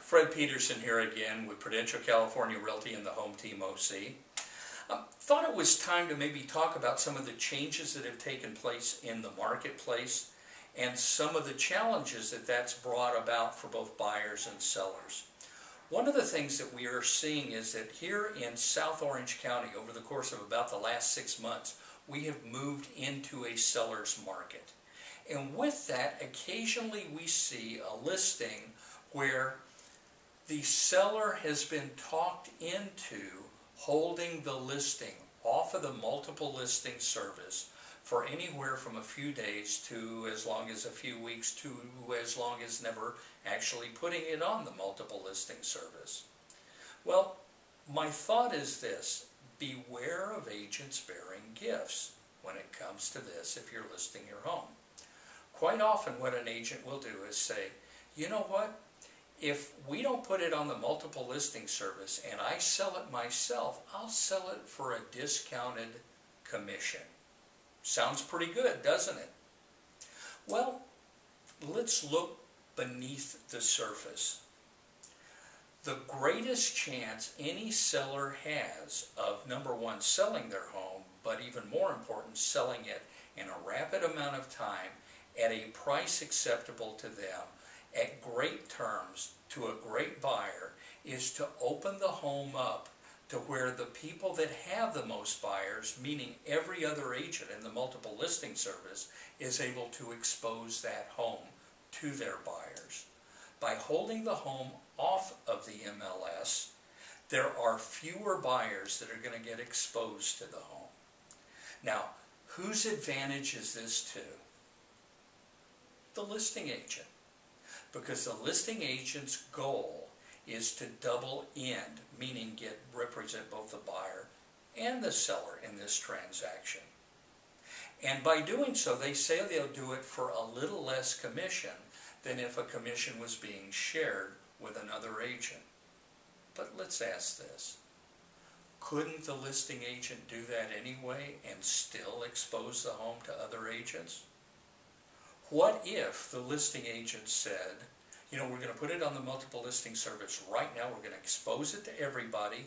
Fred Peterson here again with Prudential California Realty and the Home Team OC. Thought it was time to maybe talk about some of the changes that have taken place in the marketplace and some of the challenges that that's brought about for both buyers and sellers. One of the things that we are seeing is that here in South Orange County, over the course of about the last 6 months, we have moved into a seller's market. And with that, occasionally we see a listing where the seller has been talked into holding the listing off of the multiple listing service for anywhere from a few days to as long as a few weeks to as long as never actually putting it on the multiple listing service. Well, my thought is this: beware of agents bearing gifts when it comes to this if you're listing your home. Quite often what an agent will do is say, you know what, if we don't put it on the multiple listing service and I sell it myself, I'll sell it for a discounted commission. Sounds pretty good, doesn't it? Well, let's look beneath the surface. The greatest chance any seller has of, number one, selling their home, but even more important, selling it in a rapid amount of time at a price acceptable to them, at great terms, to a great buyer, is to open the home up to where the people that have the most buyers, meaning every other agent in the multiple listing service, is able to expose that home to their buyers. By holding the home off of the MLS, there are fewer buyers that are going to get exposed to the home. Now, whose advantage is this to? The listing agent. Because the listing agent's goal is to double end, meaning represent both the buyer and the seller in this transaction. And by doing so, they say they'll do it for a little less commission than if a commission was being shared with another agent. But let's ask this: couldn't the listing agent do that anyway and still expose the home to other agents? What if the listing agent said, you know, we're going to put it on the multiple listing service right now, we're going to expose it to everybody,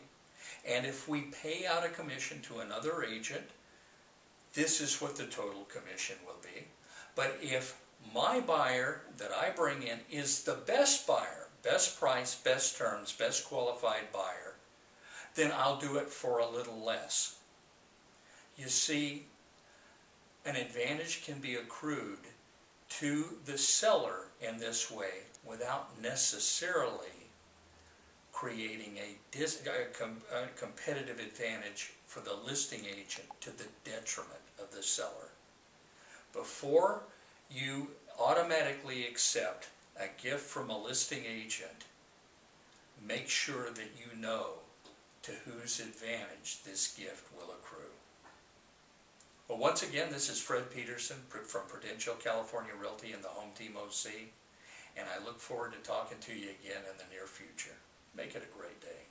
and if we pay out a commission to another agent, this is what the total commission will be. But if my buyer that I bring in is the best buyer, best price, best terms, best qualified buyer, then I'll do it for a little less. You see, an advantage can be accrued to the seller in this way without necessarily creating a competitive advantage for the listing agent to the detriment of the seller. Before you automatically accept a gift from a listing agent, make sure that you know to whose advantage this gift will accrue. Well, once again, this is Fred Peterson from Prudential California Realty and the Home Team OC, and I look forward to talking to you again in the near future. Make it a great day.